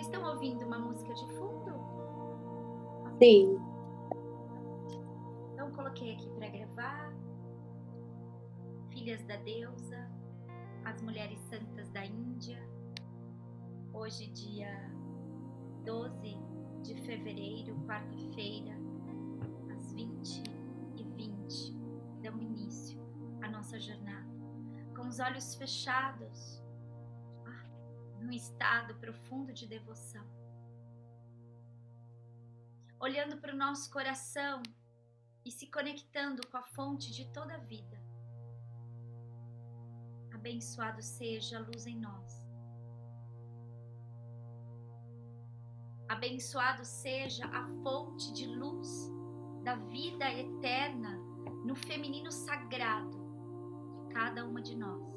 Estão ouvindo uma música de fundo? Sim. Então coloquei aqui para gravar. Filhas da Deusa, as Mulheres Santas da Índia. Hoje, dia 12 de fevereiro, quarta-feira, às 20h20, damos início à nossa jornada. Com os olhos fechados, num estado profundo de devoção. Olhando para o nosso coração e se conectando com a fonte de toda a vida. Abençoado seja a luz em nós. Abençoado seja a fonte de luz da vida eterna no feminino sagrado de cada uma de nós.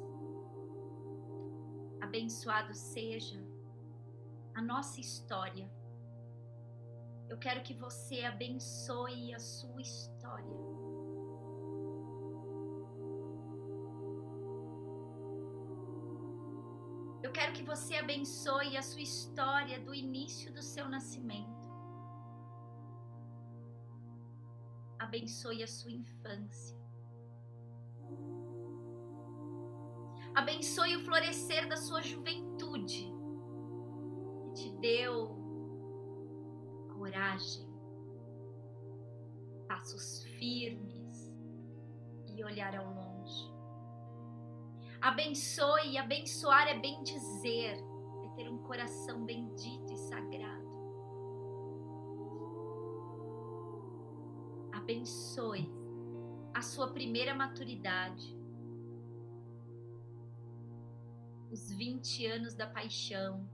Abençoado seja a nossa história. Eu quero que você abençoe a sua história. Eu quero que você abençoe a sua história do início do seu nascimento. Abençoe a sua infância. Abençoe o florescer da sua juventude, que te deu coragem, passos firmes e olhar ao longe. Abençoe, e abençoar é bem dizer, é ter um coração bendito e sagrado. Abençoe a sua primeira maturidade, os 20 anos da paixão,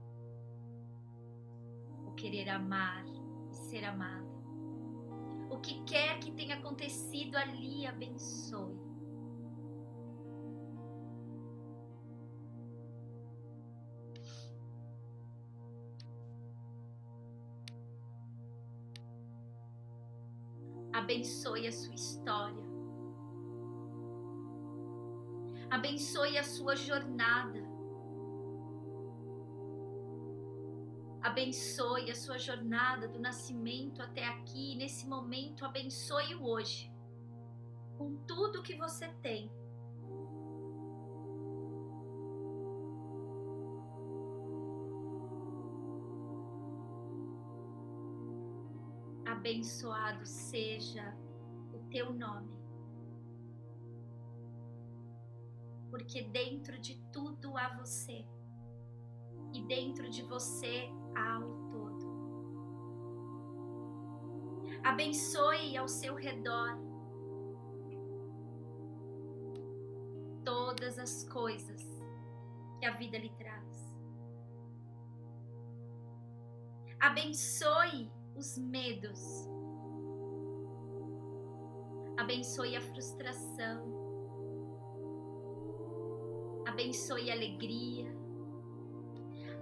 o querer amar e ser amada. O que quer que tenha acontecido ali, abençoe. Abençoe a sua história. Abençoe a sua jornada. Abençoe a sua jornada do nascimento até aqui. Nesse momento, abençoe o hoje. Com tudo que você tem. Abençoado seja o teu nome. Porque dentro de tudo há você. E dentro de você há o todo. Abençoe ao seu redor todas as coisas que a vida lhe traz. Abençoe os medos. Abençoe a frustração. Abençoe a alegria.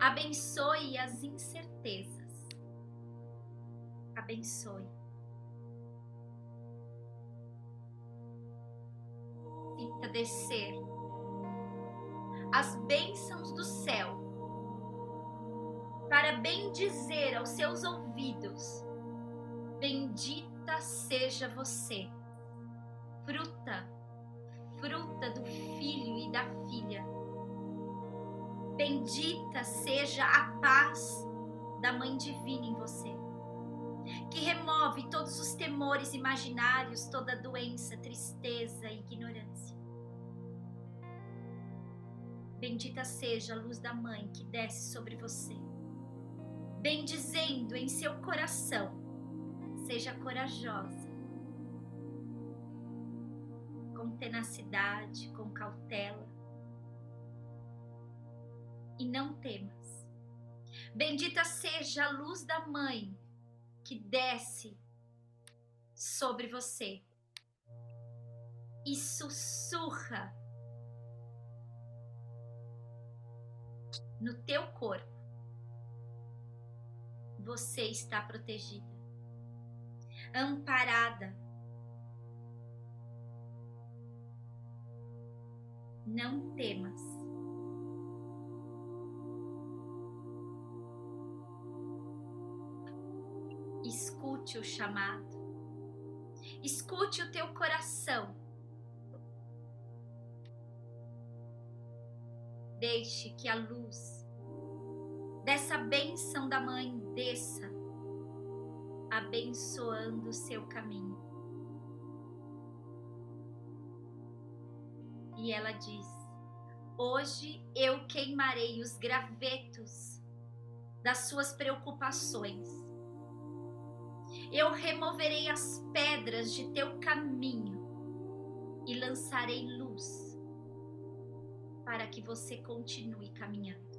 Abençoe as incertezas. Abençoe. Sinta descer as bênçãos do céu para bendizer aos seus ouvidos. Bendita seja você, fruta do filho e da filha. Bendita seja a paz da Mãe Divina em você, que remove todos os temores imaginários, toda doença, tristeza e ignorância. Bendita seja a luz da Mãe que desce sobre você, bendizendo em seu coração. Seja corajosa, com tenacidade, com cautela, e não temas. Bendita seja a luz da Mãe que desce sobre você e sussurra no teu corpo. Você está protegida, amparada. Não temas. Escute o chamado. Escute o teu coração. Deixe que a luz dessa bênção da Mãe desça, abençoando o seu caminho. E ela diz: hoje eu queimarei os gravetos das suas preocupações. Eu removerei as pedras de teu caminho e lançarei luz para que você continue caminhando.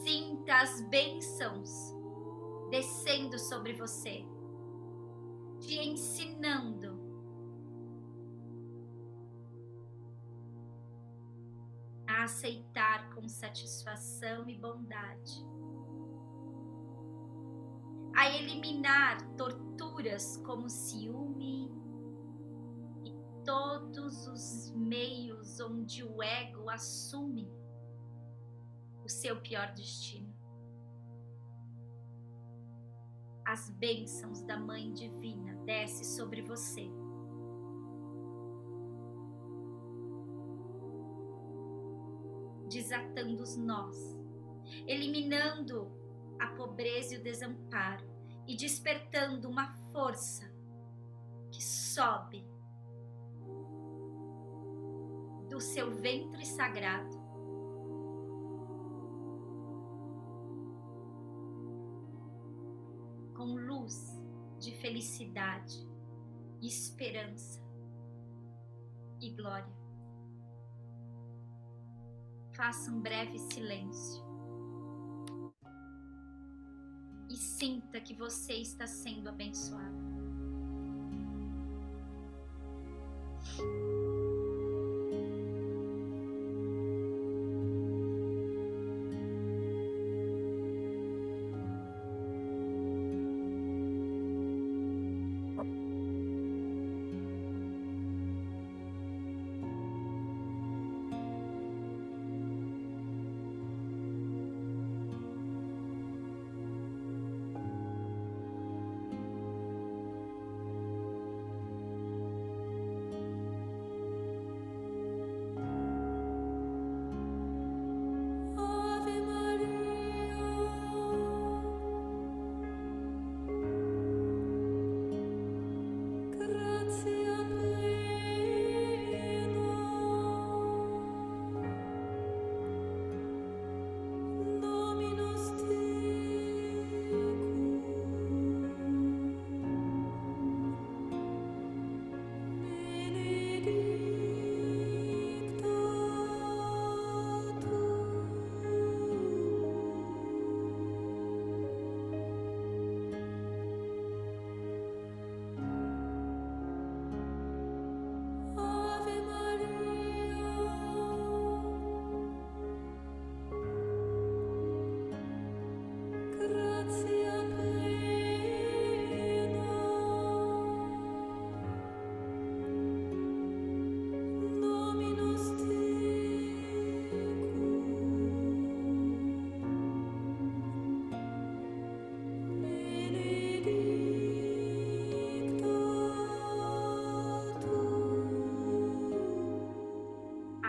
Sinta as bênçãos descendo sobre você, te ensinando a aceitar com satisfação e bondade, a eliminar torturas como ciúme e todos os meios onde o ego assume o seu pior destino. As bênçãos da Mãe Divina descem sobre você. Desatando os nós, eliminando a pobreza e o desamparo e despertando uma força que sobe do seu ventre sagrado, com luz de felicidade, esperança e glória. Faça um breve silêncio e sinta que você está sendo abençoado.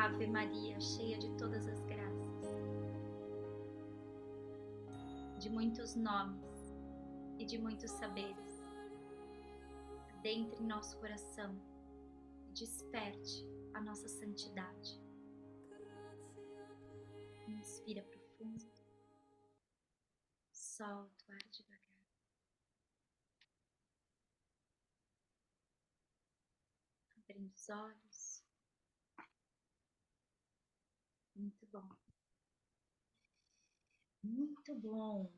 Ave Maria, cheia de todas as graças, de muitos nomes e de muitos saberes, adentre em nosso coração e desperte a nossa santidade. Inspira profundo, solta o ar devagar. Abrindo os olhos. Muito bom. Muito bom.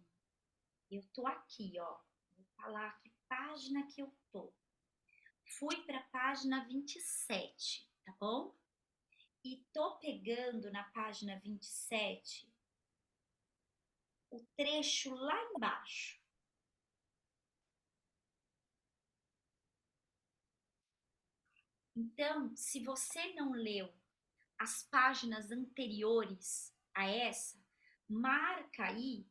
Eu tô aqui, ó. Vou falar que página que eu tô. Fui para a página 27, tá bom? E tô pegando na página 27 o trecho lá embaixo. Então, se você não leu as páginas anteriores a essa, marca aí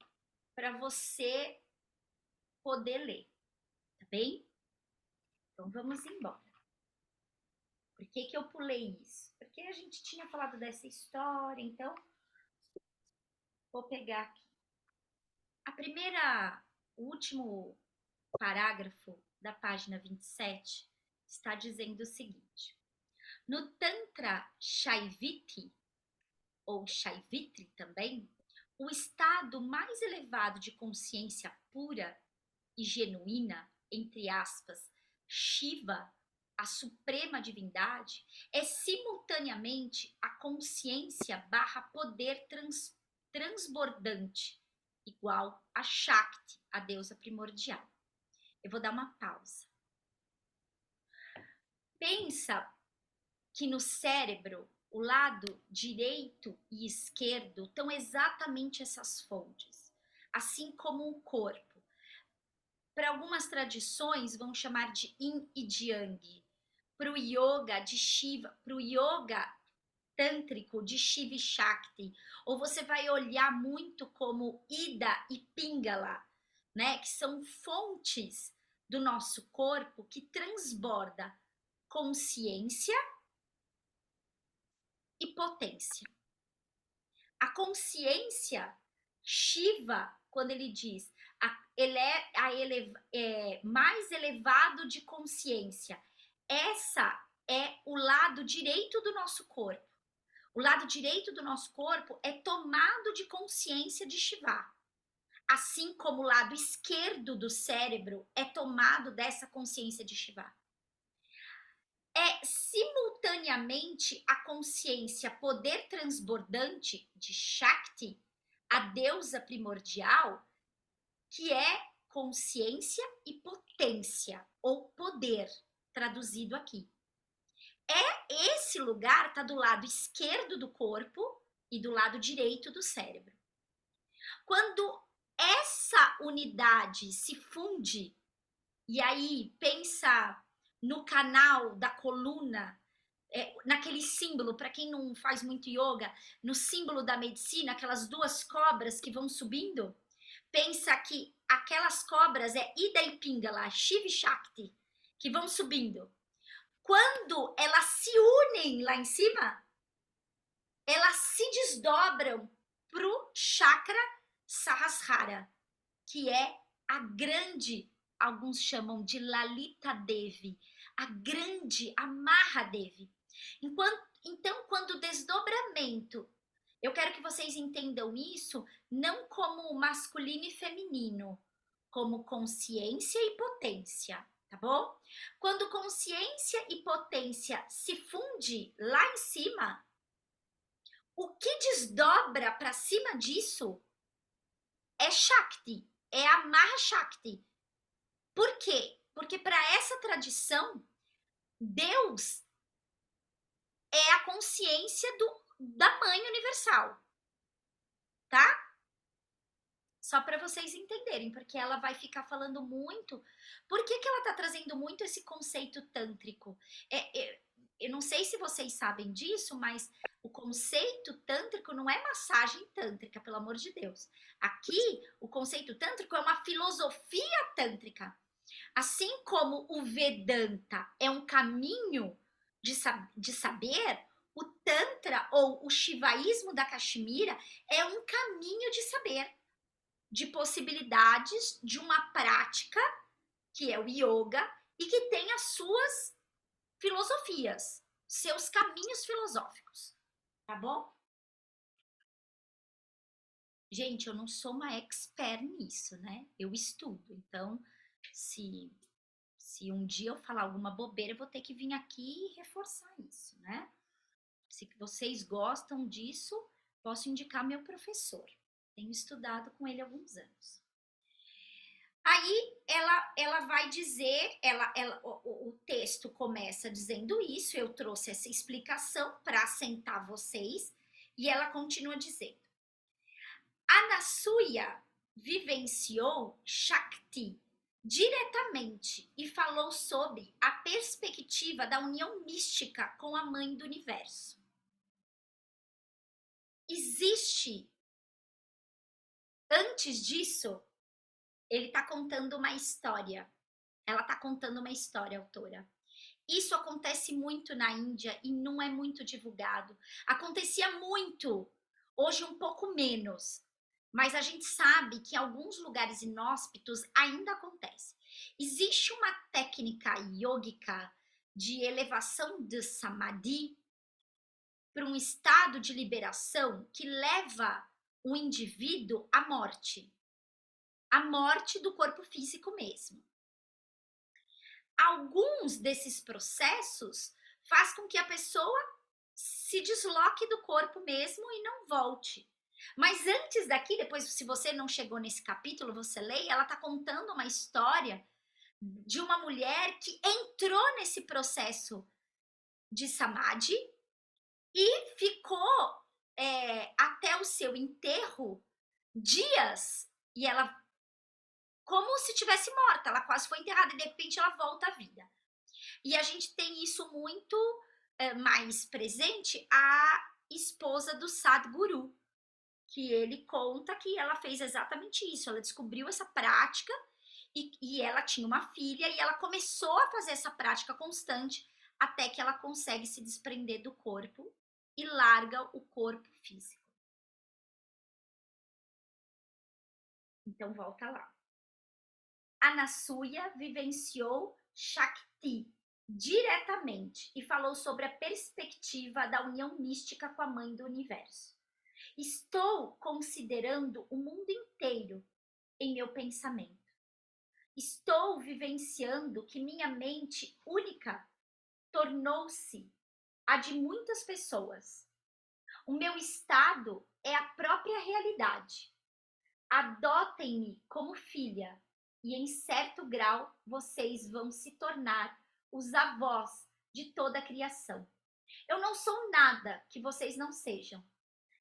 para você poder ler, tá bem? Então vamos embora. Por que que eu pulei isso? Porque a gente tinha falado dessa história, então vou pegar aqui. O último parágrafo da página 27 está dizendo o seguinte: no Tantra Shaiviti, ou Shaivitri também, o estado mais elevado de consciência pura e genuína, entre aspas, Shiva, a suprema divindade, é simultaneamente a consciência barra poder transbordante, igual a Shakti, a deusa primordial. Eu vou dar uma pausa. Pensa que no cérebro, o lado direito e esquerdo estão exatamente essas fontes, assim como o corpo. Para algumas tradições vão chamar de yin e yang, para o yoga de Shiva, para o yoga tântrico de Shiva e Shakti, ou você vai olhar muito como Ida e Pingala, né, que são fontes do nosso corpo que transborda consciência e potência. A consciência, Shiva, quando ele diz, ele é mais elevado de consciência. Essa é o lado direito do nosso corpo. O lado direito do nosso corpo é tomado de consciência de Shiva. Assim como o lado esquerdo do cérebro é tomado dessa consciência de Shiva. É simultaneamente a consciência poder transbordante de Shakti, a deusa primordial, que é consciência e potência, ou poder, traduzido aqui. Esse lugar está do lado esquerdo do corpo e do lado direito do cérebro. Quando essa unidade se funde, e aí pensa no canal da coluna, naquele símbolo, para quem não faz muito yoga, no símbolo da medicina, aquelas duas cobras que vão subindo, pensa que aquelas cobras é Ida e Pingala, Shiva e Shakti, que vão subindo. Quando elas se unem lá em cima, elas se desdobram pro chakra Sahasrara, que é a grande, alguns chamam de Lalita Devi, a grande, a Mahadevi. Então, quando o desdobramento, eu quero que vocês entendam isso não como masculino e feminino, como consciência e potência, tá bom? Quando consciência e potência se funde lá em cima, o que desdobra para cima disso é Shakti, é a Mahashakti. Por quê? Porque para essa tradição, Deus é a consciência da Mãe Universal, tá? Só para vocês entenderem, porque ela vai ficar falando muito. Por que ela está trazendo muito esse conceito tântrico? Eu não sei se vocês sabem disso, mas o conceito tântrico não é massagem tântrica, pelo amor de Deus. Aqui, o conceito tântrico é uma filosofia tântrica. Assim como o Vedanta é um caminho de saber, o Tantra ou o Shivaísmo da Caxemira é um caminho de saber, de possibilidades de uma prática, que é o yoga, e que tem as suas filosofias, seus caminhos filosóficos, tá bom? Gente, eu não sou uma expert nisso, né? Eu estudo, então se um dia eu falar alguma bobeira, eu vou ter que vir aqui e reforçar isso, né? Se vocês gostam disso, posso indicar meu professor. Tenho estudado com ele há alguns anos. Aí ela vai dizer, o texto começa dizendo isso, eu trouxe essa explicação para assentar vocês, e ela continua dizendo: Anasuya vivenciou Shakti diretamente e falou sobre a perspectiva da união mística com a Mãe do Universo. Existe, antes disso, ele está contando uma história. Ela está contando uma história, autora. Isso acontece muito na Índia e não é muito divulgado. Acontecia muito, hoje um pouco menos. Mas a gente sabe que em alguns lugares inóspitos ainda acontece. Existe uma técnica yógica de elevação de samadhi para um estado de liberação que leva o indivíduo à morte do corpo físico mesmo. Alguns desses processos faz com que a pessoa se desloque do corpo mesmo e não volte. Mas antes daqui, depois, se você não chegou nesse capítulo, você lê, ela está contando uma história de uma mulher que entrou nesse processo de samadhi e ficou até o seu enterro dias, e ela como se tivesse morta, ela quase foi enterrada e de repente ela volta à vida. E a gente tem isso muito mais presente, a esposa do Sadhguru, que ele conta que ela fez exatamente isso, ela descobriu essa prática e ela tinha uma filha e ela começou a fazer essa prática constante até que ela consegue se desprender do corpo e larga o corpo físico. Então volta lá. Anasuya vivenciou Shakti diretamente e falou sobre a perspectiva da união mística com a Mãe do Universo. Estou considerando o mundo inteiro em meu pensamento. Estou vivenciando que minha mente única tornou-se a de muitas pessoas. O meu estado é a própria realidade. Adotem-me como filha e, em certo grau, vocês vão se tornar os avós de toda a criação. Eu não sou nada que vocês não sejam.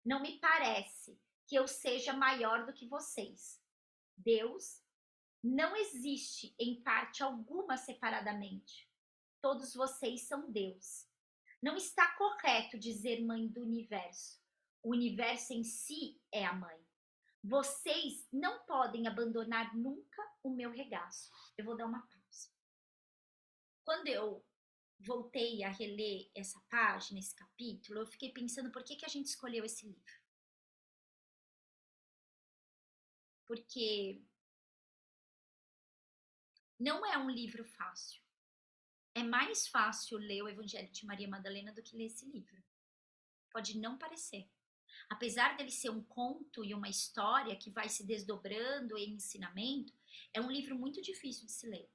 Não me parece que eu seja maior do que vocês. Deus não existe em parte alguma separadamente. Todos vocês são Deus. Não está correto dizer mãe do universo. O universo em si é a mãe. Vocês não podem abandonar nunca o meu regaço. Eu vou dar uma pausa. Quando eu voltei a reler essa página, esse capítulo, eu fiquei pensando por que a gente escolheu esse livro. Porque não é um livro fácil. É mais fácil ler o Evangelho de Maria Madalena do que ler esse livro. Pode não parecer. Apesar dele ser um conto e uma história que vai se desdobrando em ensinamento, é um livro muito difícil de se ler.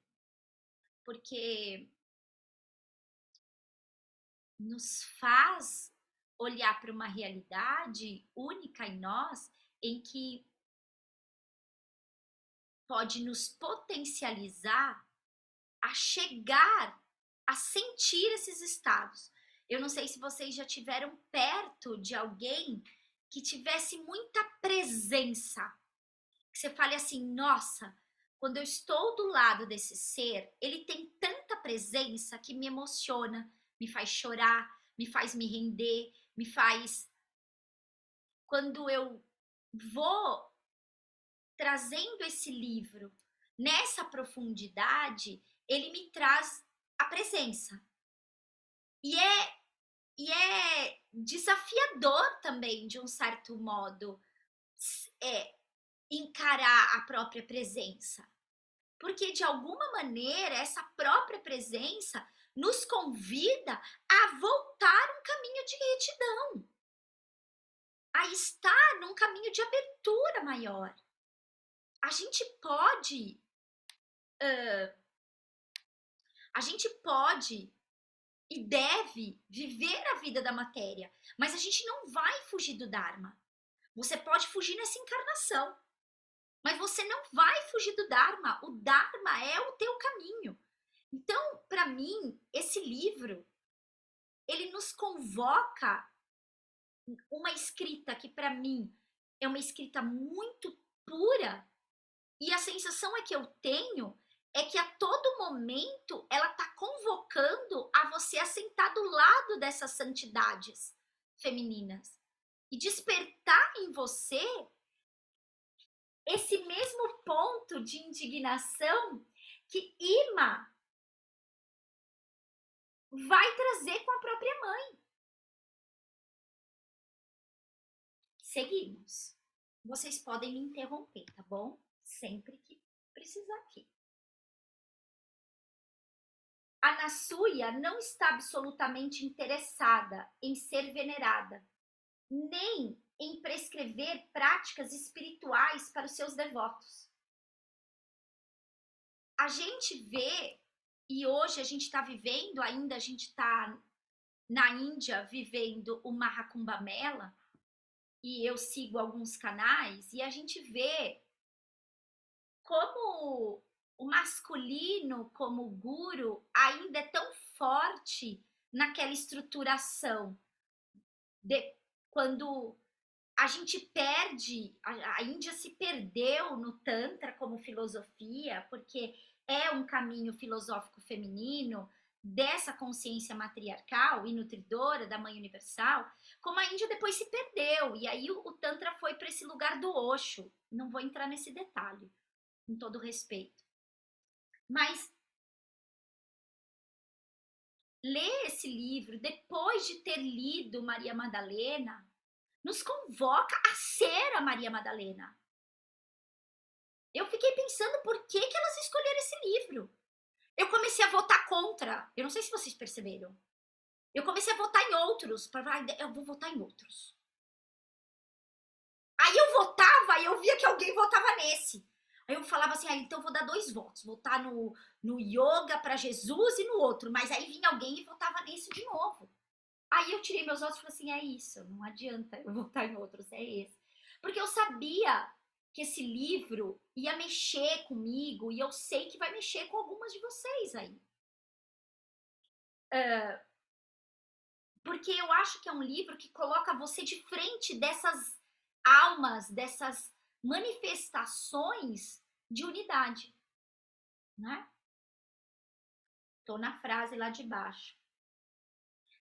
Porque nos faz olhar para uma realidade única em nós, em que pode nos potencializar a chegar a sentir esses estados. Eu não sei se vocês já tiveram perto de alguém que tivesse muita presença, que você fale assim, nossa, quando eu estou do lado desse ser, ele tem tanta presença que me emociona, me faz chorar, me faz me render, me faz... Quando eu vou trazendo esse livro nessa profundidade, ele me traz a presença. E é desafiador também, de um certo modo, encarar a própria presença. Porque, de alguma maneira, essa própria presença nos convida a voltar um caminho de retidão, a estar num caminho de abertura maior. A gente pode e deve viver a vida da matéria, mas a gente não vai fugir do Dharma. Você pode fugir nessa encarnação, mas você não vai fugir do Dharma. O Dharma é o teu caminho. Então, para mim, esse livro, ele nos convoca uma escrita que, para mim, é uma escrita muito pura, e a sensação é que eu tenho é que a todo momento ela está convocando a você a sentar do lado dessas santidades femininas e despertar em você esse mesmo ponto de indignação que Ima vai trazer com a própria mãe. Seguimos. Vocês podem me interromper, tá bom? Sempre que precisar aqui. A Nasuya não está absolutamente interessada em ser venerada, nem em prescrever práticas espirituais para os seus devotos. A gente vê, e hoje a gente está vivendo, ainda a gente está na Índia vivendo o Mahakumbha Mela, e eu sigo alguns canais, e a gente vê como o masculino, como o guru, ainda é tão forte naquela estruturação. Quando a gente perde, a Índia se perdeu no Tantra como filosofia, porque é um caminho filosófico feminino, dessa consciência matriarcal e nutridora da mãe universal, como a Índia depois se perdeu, e aí o Tantra foi para esse lugar do Osho. Não vou entrar nesse detalhe, com todo respeito. Mas ler esse livro, depois de ter lido Maria Madalena, nos convoca a ser a Maria Madalena. Eu fiquei pensando por que elas escolheram esse livro. Eu comecei a votar contra. Eu não sei se vocês perceberam. Eu comecei a votar em outros. Eu vou votar em outros. Aí eu votava e eu via que alguém votava nesse. Aí eu falava assim, então eu vou dar 2 votos. Votar no yoga para Jesus e no outro. Mas aí vinha alguém e votava nesse de novo. Aí eu tirei meus votos e falei assim, é isso. Não adianta eu votar em outros, é esse. Porque eu sabia que esse livro ia mexer comigo e eu sei que vai mexer com algumas de vocês aí. Porque eu acho que é um livro que coloca você de frente dessas almas, dessas manifestações de unidade, né? Tô na frase lá de baixo.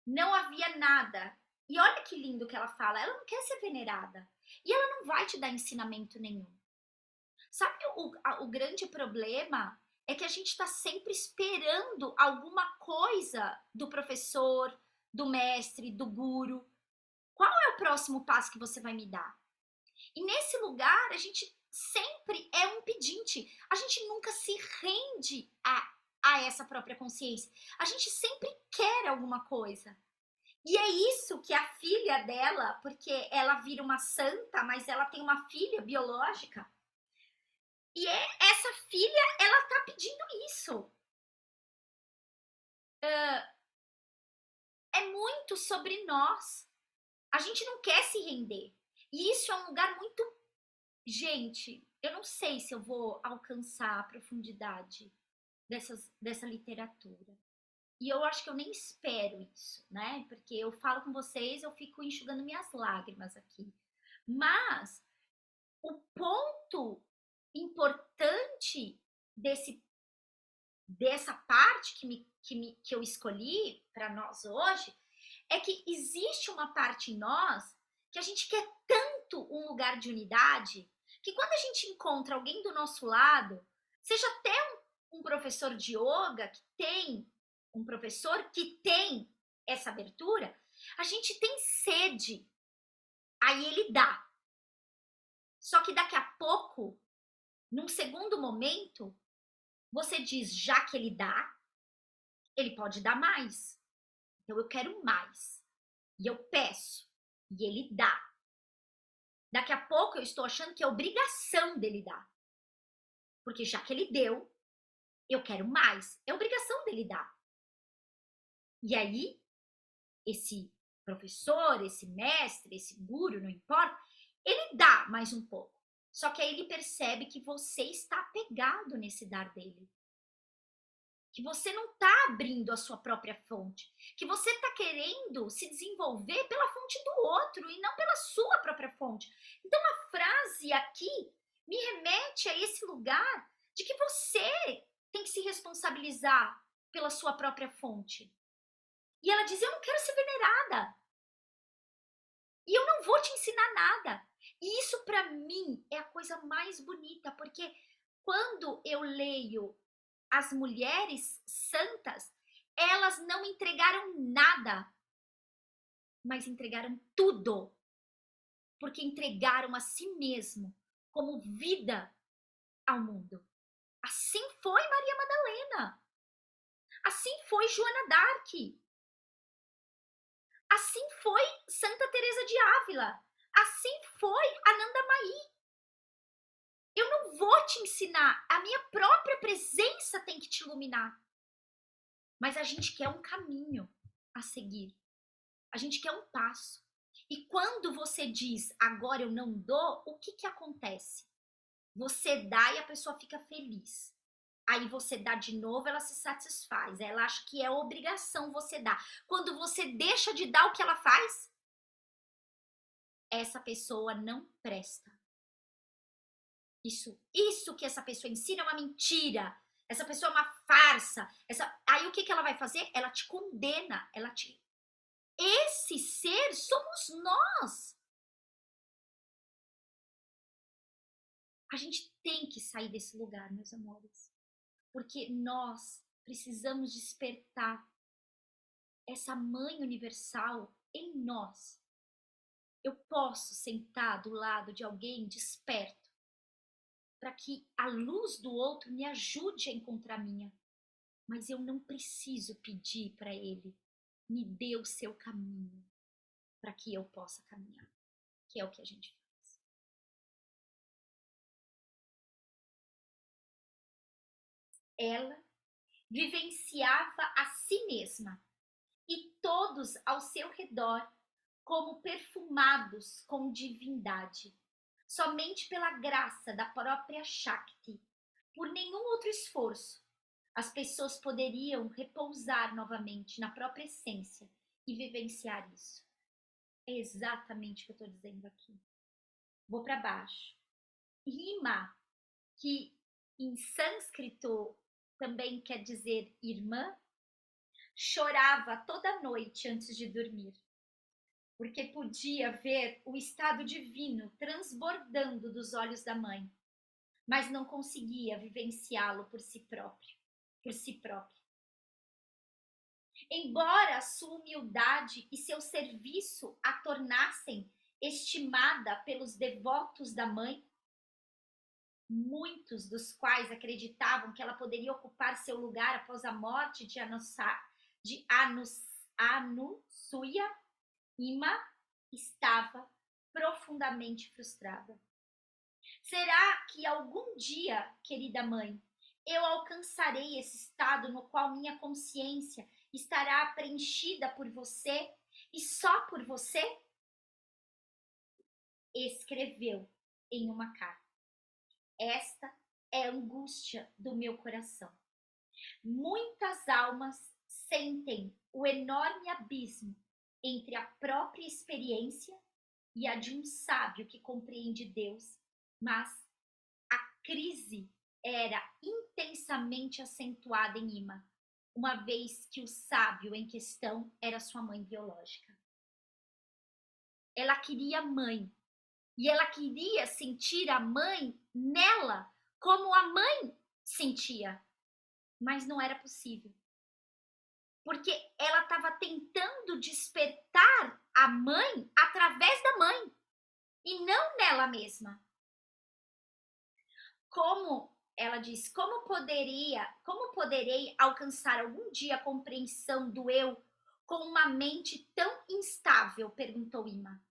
Não havia nada. E olha que lindo que ela fala, ela não quer ser venerada. E ela não vai te dar ensinamento nenhum. Sabe o grande problema? É que a gente está sempre esperando alguma coisa do professor, do mestre, do guru. Qual é o próximo passo que você vai me dar? E nesse lugar, a gente sempre é um pedinte. A gente nunca se rende a essa própria consciência. A gente sempre quer alguma coisa. E é isso que a filha dela, porque ela vira uma santa, mas ela tem uma filha biológica. E essa filha, ela tá pedindo isso. É muito sobre nós. A gente não quer se render. E isso é um lugar muito... Gente, eu não sei se eu vou alcançar a profundidade dessa literatura. E eu acho que eu nem espero isso, né? Porque eu falo com vocês, eu fico enxugando minhas lágrimas aqui. Mas o ponto importante dessa parte que eu escolhi para nós hoje é que existe uma parte em nós que a gente quer tanto um lugar de unidade que quando a gente encontra alguém do nosso lado, seja até um professor de yoga que tem um professor que tem essa abertura, a gente tem sede, aí ele dá. Só que daqui a pouco, num segundo momento, você diz, já que ele dá, ele pode dar mais. Então eu quero mais. E eu peço. E ele dá. Daqui a pouco eu estou achando que é obrigação dele dar. Porque já que ele deu, eu quero mais. É obrigação dele dar. E aí, esse professor, esse mestre, esse guru, não importa, ele dá mais um pouco. Só que aí ele percebe que você está apegado nesse dar dele. Que você não está abrindo a sua própria fonte, que você está querendo se desenvolver pela fonte do outro e não pela sua própria fonte. Então a frase aqui me remete a esse lugar de que você tem que se responsabilizar pela sua própria fonte. E ela diz, eu não quero ser venerada. E eu não vou te ensinar nada. E isso para mim é a coisa mais bonita, porque quando eu leio as mulheres santas, elas não entregaram nada, mas entregaram tudo. Porque entregaram a si mesmo como vida ao mundo. Assim foi Maria Madalena. Assim foi Joana d'Arc. Assim foi Santa Teresa de Ávila. Assim foi Ananda Mayi. Eu não vou te ensinar, a minha própria presença tem que te iluminar. Mas a gente quer um caminho a seguir. A gente quer um passo. E quando você diz, agora eu não dou, o que acontece? Você dá e a pessoa fica feliz. Aí você dá de novo, ela se satisfaz. Ela acha que é obrigação você dar. Quando você deixa de dar, o que ela faz? Essa pessoa não presta. Isso que essa pessoa ensina é uma mentira. Essa pessoa é uma farsa. Aí o que ela vai fazer? Ela te condena. Esse ser somos nós. A gente tem que sair desse lugar, meus amores. Porque nós precisamos despertar essa mãe universal em nós. Eu posso sentar do lado de alguém desperto para que a luz do outro me ajude a encontrar a minha. Mas eu não preciso pedir para ele, me dê o seu caminho para que eu possa caminhar, que é o que a gente faz. Ela vivenciava a si mesma e todos ao seu redor como perfumados com divindade, somente pela graça da própria Shakti, por nenhum outro esforço. As pessoas poderiam repousar novamente na própria essência e vivenciar isso. É exatamente o que eu estou dizendo aqui. Vou para baixo. Rima, que em sânscrito também quer dizer irmã, chorava toda noite antes de dormir, porque podia ver o estado divino transbordando dos olhos da mãe, mas não conseguia vivenciá-lo por si própria. Embora sua humildade e seu serviço a tornassem estimada pelos devotos da mãe, muitos dos quais acreditavam que ela poderia ocupar seu lugar após a morte de Anusuya, Ima estava profundamente frustrada. Será que algum dia, querida mãe, eu alcançarei esse estado no qual minha consciência estará preenchida por você e só por você? Escreveu em uma carta. Esta é a angústia do meu coração. Muitas almas sentem o enorme abismo entre a própria experiência e a de um sábio que compreende Deus, mas a crise era intensamente acentuada em Ima, uma vez que o sábio em questão era sua mãe biológica. Ela queria mãe, e ela queria sentir a mãe nela, como a mãe sentia, mas não era possível. Porque ela estava tentando despertar a mãe através da mãe, e não nela mesma. Como ela diz, como poderei alcançar algum dia a compreensão do eu com uma mente tão instável? Perguntou Ima.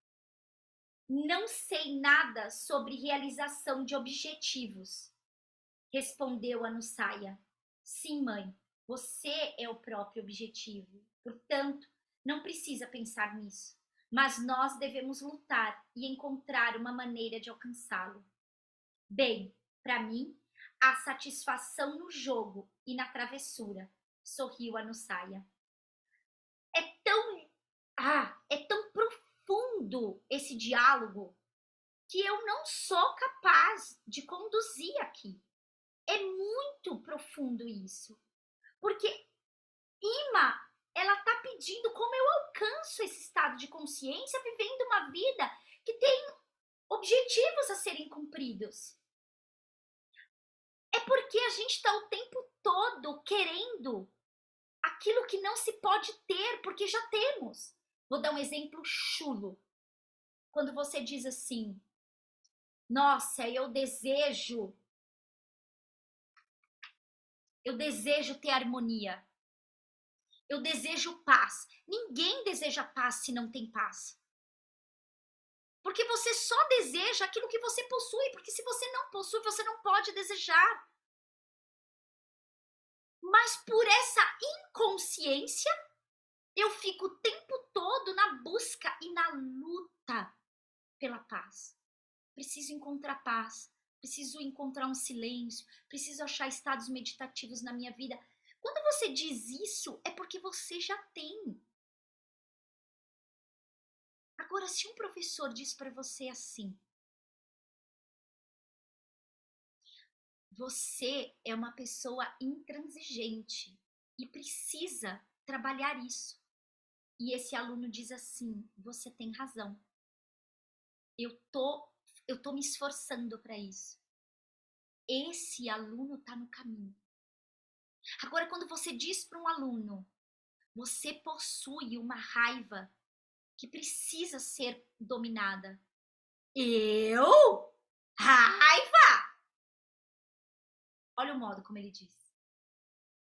Não sei nada sobre realização de objetivos, respondeu Anusaya. Sim, mãe, você é o próprio objetivo. Portanto, não precisa pensar nisso. Mas nós devemos lutar e encontrar uma maneira de alcançá-lo. Bem, para mim, há satisfação no jogo e na travessura, sorriu Anusaya. É tão profundo esse diálogo que eu não sou capaz de conduzir aqui. É muito profundo isso. Porque Ima, ela tá pedindo como eu alcanço esse estado de consciência vivendo uma vida que tem objetivos a serem cumpridos. É porque a gente está o tempo todo querendo aquilo que não se pode ter, porque já temos. Vou dar um exemplo chulo. Quando você diz assim, nossa, eu desejo ter harmonia. Eu desejo paz. Ninguém deseja paz se não tem paz. Porque você só deseja aquilo que você possui, porque se você não possui, você não pode desejar. Mas por essa inconsciência, eu fico o tempo todo na busca e na luta pela paz. Preciso encontrar paz, preciso encontrar um silêncio, preciso achar estados meditativos na minha vida. Quando você diz isso, é porque você já tem. Agora, se um professor diz para você assim, você é uma pessoa intransigente e precisa trabalhar isso. E esse aluno diz assim, você tem razão. Eu tô me esforçando para isso. Esse aluno está no caminho. Agora, quando você diz para um aluno, você possui uma raiva que precisa ser dominada. Eu? Raiva? Olha o modo como ele diz.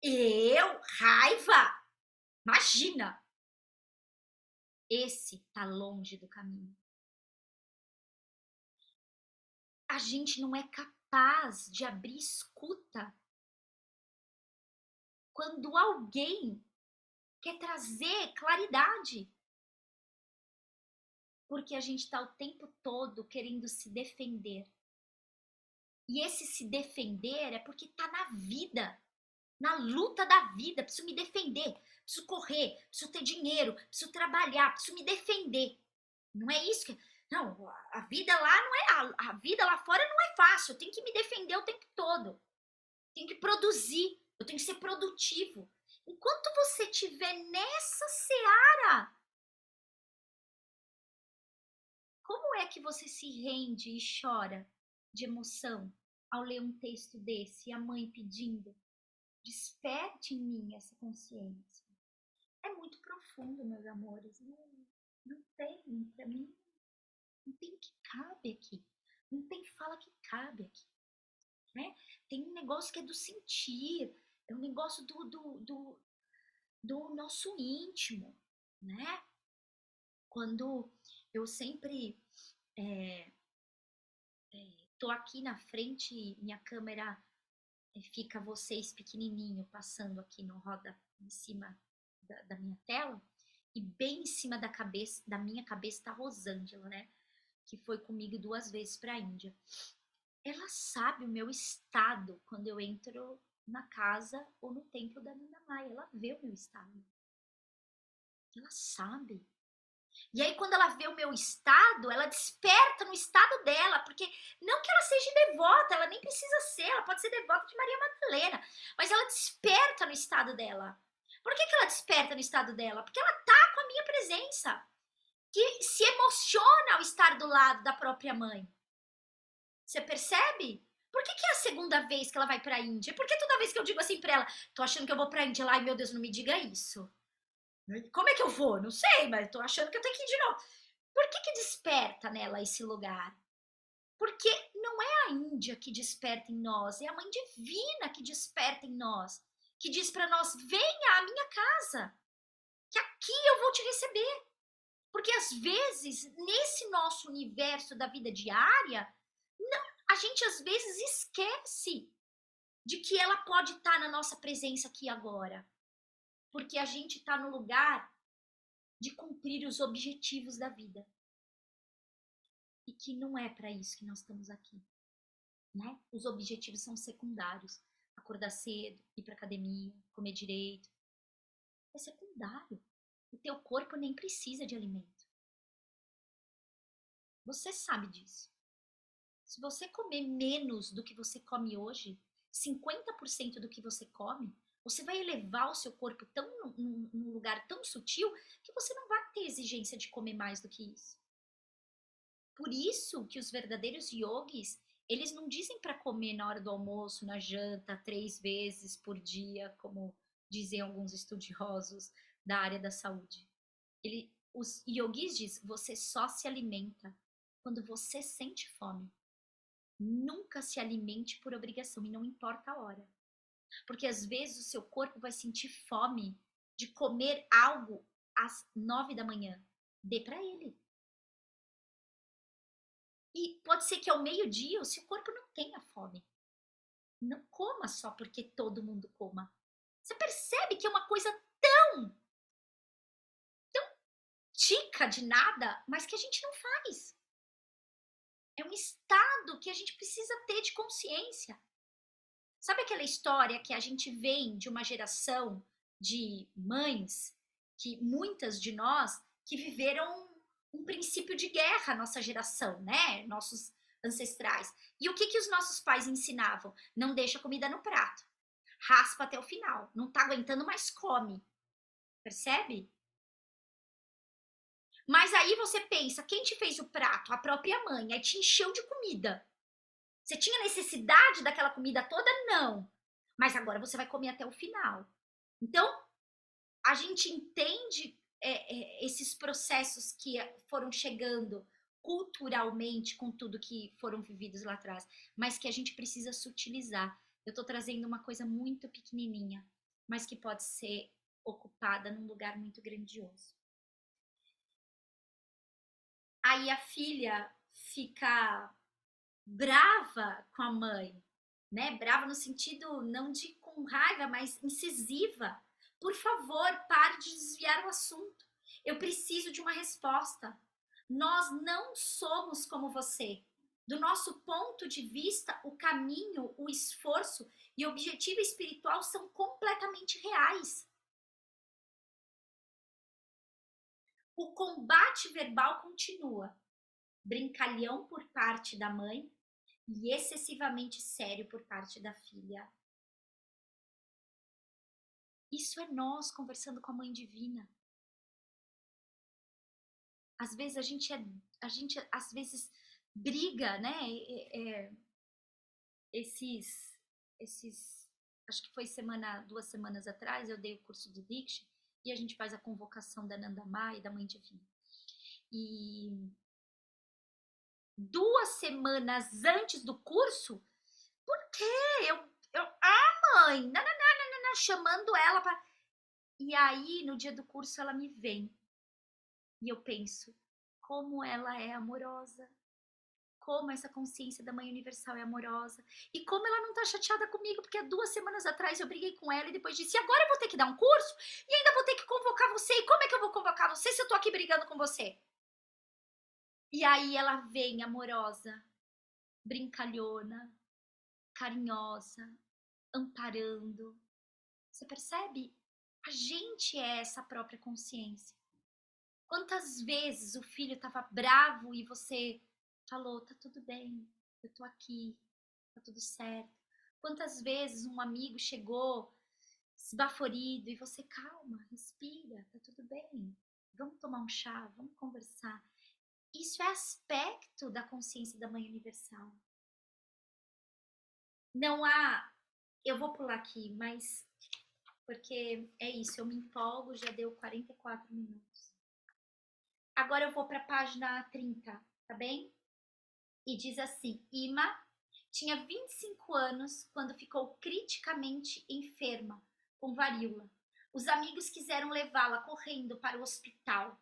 Eu? Raiva? Imagina! Esse tá longe do caminho. A gente não é capaz de abrir escuta quando alguém quer trazer claridade. Porque a gente está o tempo todo querendo se defender. E esse se defender é porque está na vida, na luta da vida. Preciso me defender, preciso correr, preciso ter dinheiro, preciso trabalhar, preciso me defender. Não é isso que... Não, a vida lá não é... A vida lá fora não é fácil. Eu tenho que me defender o tempo todo. Tenho que produzir, eu tenho que ser produtivo. Enquanto você estiver nessa seara, como é que você se rende e chora de emoção ao ler um texto desse e a mãe pedindo, desperte em mim essa consciência? É muito profundo, meus amores. Não tem, para mim, não tem que cabe aqui. Não tem fala que cabe aqui. Né? Tem um negócio que é do sentir, é um negócio do nosso íntimo, né? Quando eu sempre tô aqui na frente, minha câmera fica vocês pequenininho passando aqui no roda em cima da minha tela e bem em cima da minha cabeça tá a Rosângela, né? Que foi comigo 2 vezes para a Índia. Ela sabe o meu estado quando eu entro na casa ou no templo da Nina Maia. Ela vê o meu estado. Ela sabe. E aí, quando ela vê o meu estado, ela desperta no estado dela, porque não que ela seja devota, ela nem precisa ser, ela pode ser devota de Maria Madalena, mas ela desperta no estado dela. Por que ela desperta no estado dela? Porque ela tá com a minha presença, que se emociona ao estar do lado da própria mãe. Você percebe? Por que é a segunda vez que ela vai pra Índia? Por que toda vez que eu digo assim pra ela, tô achando que eu vou pra Índia lá, e meu Deus, não me diga isso. Como é que eu vou? Não sei, mas tô achando que eu tenho que ir de novo. Por que desperta nela esse lugar? Porque não é a Índia que desperta em nós, é a Mãe Divina que desperta em nós, que diz para nós, venha à minha casa, que aqui eu vou te receber. Porque às vezes, nesse nosso universo da vida diária, a gente às vezes esquece de que ela pode estar na nossa presença aqui agora. Porque a gente está no lugar de cumprir os objetivos da vida. E que não é para isso que nós estamos aqui. Né? Os objetivos são secundários. Acordar cedo, ir para academia, comer direito. É secundário. O teu corpo nem precisa de alimento. Você sabe disso. Se você comer menos do que você come hoje, 50% do que você come, você vai elevar o seu corpo tão num lugar tão sutil que você não vai ter exigência de comer mais do que isso. Por isso que os verdadeiros yogis, eles não dizem para comer na hora do almoço, na janta, 3 vezes por dia, como dizem alguns estudiosos da área da saúde. Os yogis dizem, você só se alimenta quando você sente fome. Nunca se alimente por obrigação, e não importa a hora. Porque às vezes o seu corpo vai sentir fome de comer algo às 9 da manhã. Dê para ele. E pode ser que ao meio-dia o seu corpo não tenha fome. Não coma só porque todo mundo coma. Você percebe que é uma coisa tão tica de nada, mas que a gente não faz. É um estado que a gente precisa ter de consciência. Sabe aquela história que a gente vem de uma geração de mães, que muitas de nós, que viveram um princípio de guerra, nossa geração, né? Nossos ancestrais. E o que, que os nossos pais ensinavam? Não deixa a comida no prato. Raspa até o final. Não tá aguentando, mas come. Percebe? Mas aí você pensa, quem te fez o prato? A própria mãe. Aí te encheu de comida. Você tinha necessidade daquela comida toda? Não. Mas agora você vai comer até o final. Então, a gente entende esses processos que foram chegando culturalmente com tudo que foram vividos lá atrás, mas que a gente precisa sutilizar. Eu estou trazendo uma coisa muito pequenininha, mas que pode ser ocupada num lugar muito grandioso. Aí a filha fica brava com a mãe, né? Brava no sentido não de com raiva, mas incisiva. Por favor, pare de desviar o assunto. Eu preciso de uma resposta. Nós não somos como você. Do nosso ponto de vista, o caminho, o esforço e o objetivo espiritual são completamente reais. O combate verbal continua. Brincalhão por parte da mãe e excessivamente sério por parte da filha. Isso é nós conversando com a Mãe Divina. Às vezes a gente às vezes briga, né? Esses, acho que foi 2 semanas atrás, eu dei o curso de Diksha e a gente faz a convocação da Nandamá e da Mãe Divina. E 2 semanas antes do curso, por quê? Mãe, nananana, chamando ela para. E aí, no dia do curso, ela me vem. E eu penso, como ela é amorosa. Como essa consciência da Mãe Universal é amorosa. E como ela não tá chateada comigo, porque há 2 semanas atrás eu briguei com ela e depois disse, agora eu vou ter que dar um curso e ainda vou ter que convocar você. E como é que eu vou convocar você se eu tô aqui brigando com você? E aí ela vem amorosa, brincalhona, carinhosa, amparando. Você percebe? A gente é essa própria consciência. Quantas vezes o filho estava bravo e você falou, tá tudo bem, eu tô aqui, tá tudo certo. Quantas vezes um amigo chegou esbaforido e você, calma, respira, tá tudo bem. Vamos tomar um chá, vamos conversar. Isso é aspecto da consciência da Mãe Universal. Não há, eu vou pular aqui, mas porque é isso, eu me empolgo, já deu 44 minutos. Agora eu vou para a página 30, tá bem? E diz assim, Ima tinha 25 anos quando ficou criticamente enferma, com varíola. Os amigos quiseram levá-la correndo para o hospital,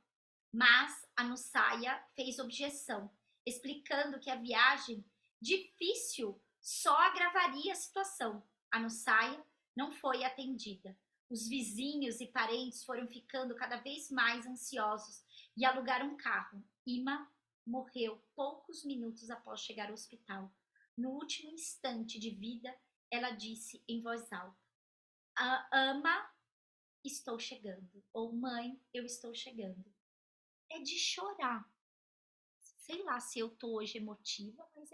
mas a Nussaia fez objeção, explicando que a viagem difícil só agravaria a situação. A Nussaia não foi atendida. Os vizinhos e parentes foram ficando cada vez mais ansiosos e alugaram um carro. Ima morreu poucos minutos após chegar ao hospital. No último instante de vida, ela disse em voz alta: Ama, estou chegando. Ou mãe, eu estou chegando. É de chorar. Sei lá se eu tô hoje emotiva, mas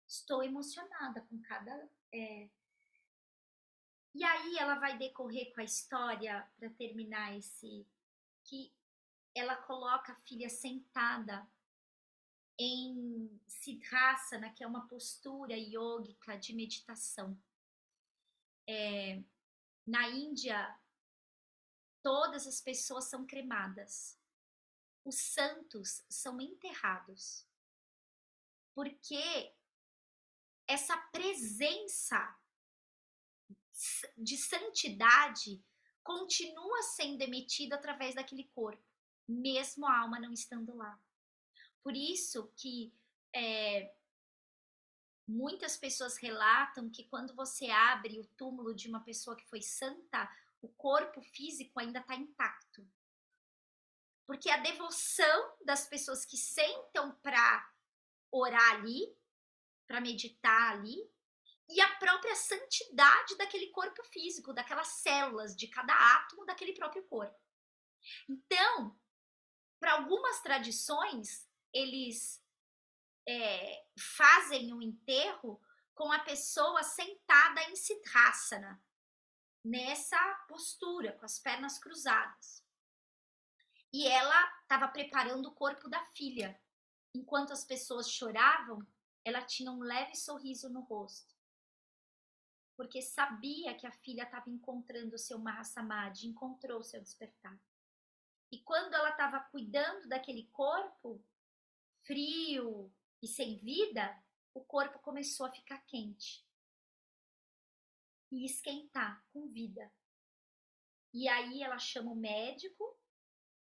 estou emocionada com cada E aí ela vai decorrer com a história, para terminar que ela coloca a filha sentada em Siddhasana, que é uma postura yógica de meditação. Na Índia, todas as pessoas são cremadas. Os santos são enterrados. Porque essa presença de santidade continua sendo emitida através daquele corpo, mesmo a alma não estando lá. Por isso que muitas pessoas relatam que quando você abre o túmulo de uma pessoa que foi santa, o corpo físico ainda está intacto. Porque a devoção das pessoas que sentam para orar ali, para meditar ali, e a própria santidade daquele corpo físico, daquelas células, de cada átomo daquele próprio corpo. Então, para algumas tradições, eles fazem um enterro com a pessoa sentada em Siddhasana, nessa postura, com as pernas cruzadas. E ela estava preparando o corpo da filha. Enquanto as pessoas choravam, ela tinha um leve sorriso no rosto. Porque sabia que a filha estava encontrando o seu Mahasamadhi, encontrou o seu despertar. E quando ela estava cuidando daquele corpo frio e sem vida, o corpo começou a ficar quente e esquentar com vida. E aí ela chama o médico,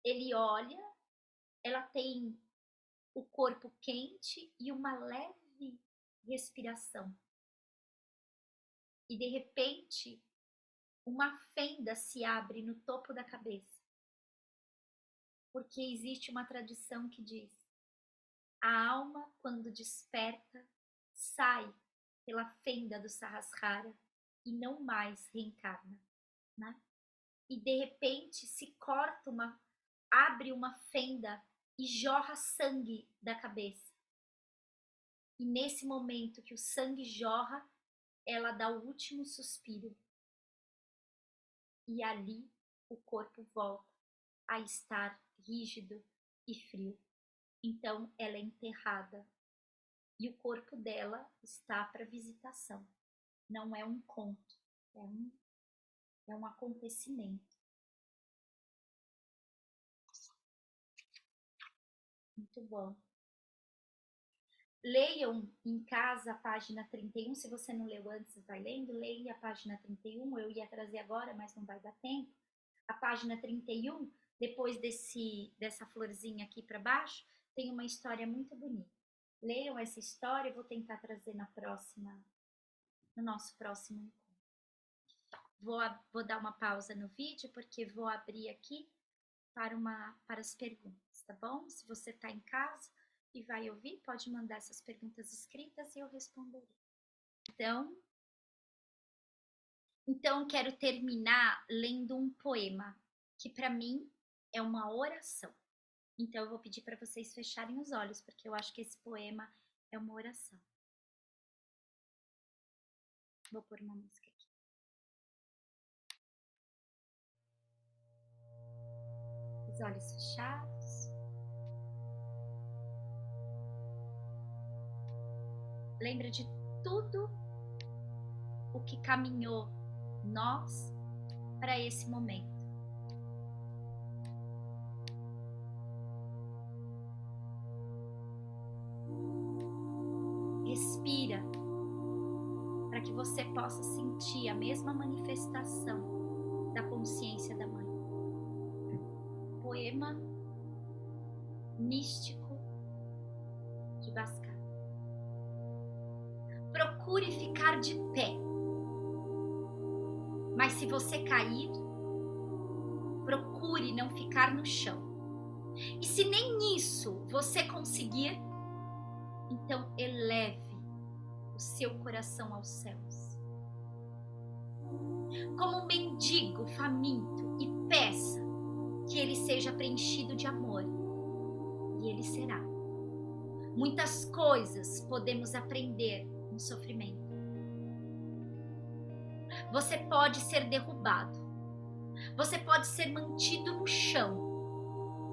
ele olha, ela tem o corpo quente e uma leve respiração. E de repente, uma fenda se abre no topo da cabeça. Porque existe uma tradição que diz: a alma, quando desperta, sai pela fenda do Sahasrara e não mais reencarna, né? E de repente se corta abre uma fenda e jorra sangue da cabeça. E nesse momento que o sangue jorra, ela dá o último suspiro. E ali o corpo volta a estar rígido e frio. Então ela é enterrada. E o corpo dela está para visitação. Não é um conto, é um acontecimento. Muito bom. Leiam em casa a página 31, se você não leu antes, vai lendo, leia a página 31, eu ia trazer agora, mas não vai dar tempo. A página 31, depois dessa florzinha aqui para baixo, tem uma história muito bonita. Leiam essa história, eu vou tentar trazer no nosso próximo encontro. Vou dar uma pausa no vídeo, porque vou abrir aqui para as perguntas, tá bom? Se você está em casa e vai ouvir, pode mandar essas perguntas escritas e eu responderei. Então quero terminar lendo um poema, que para mim é uma oração. Então eu vou pedir para vocês fecharem os olhos, porque eu acho que esse poema é uma oração. Vou pôr uma música aqui. Os olhos fechados. Lembra de tudo o que caminhou nós para esse momento. Respira para que você possa sentir a mesma manifestação da consciência da mãe. Poema místico de Bhaskara. Procure ficar de pé. Mas se você cair, procure não ficar no chão. E se nem isso você conseguir, então eleve o seu coração aos céus. Como um mendigo faminto, e peça que ele seja preenchido de amor. E ele será. Muitas coisas podemos aprender no sofrimento. Você pode ser derrubado. Você pode ser mantido no chão.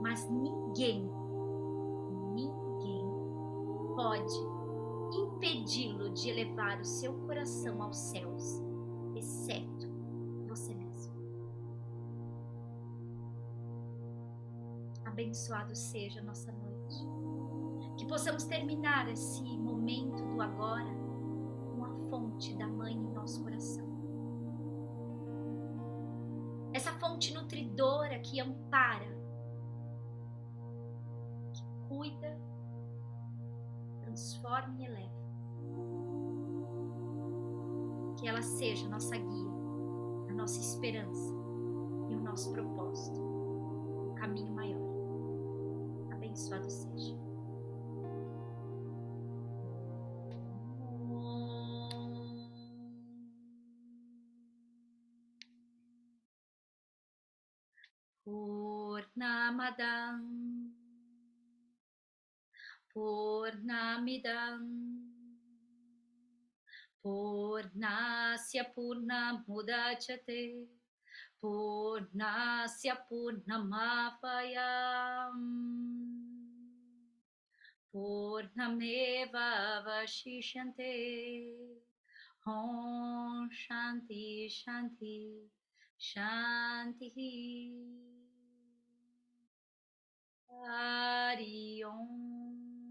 Mas ninguém pode impedi-lo de elevar o seu coração aos céus, exceto você mesmo. Abençoado seja a nossa noite. Que possamos terminar esse momento do agora com a fonte da Mãe em nosso coração. Essa fonte nutridora que ampara, que cuida, transforma e eleva. Que ela seja a nossa guia, a nossa esperança e o nosso propósito, o caminho maior. Abençoado seja. Purnamadam Purnamidam Purnasya Purnamudachyate Purnasya Purnamapayam Purnameva Vashishyante. Om Shanti Shanti Shanti. Hari Om.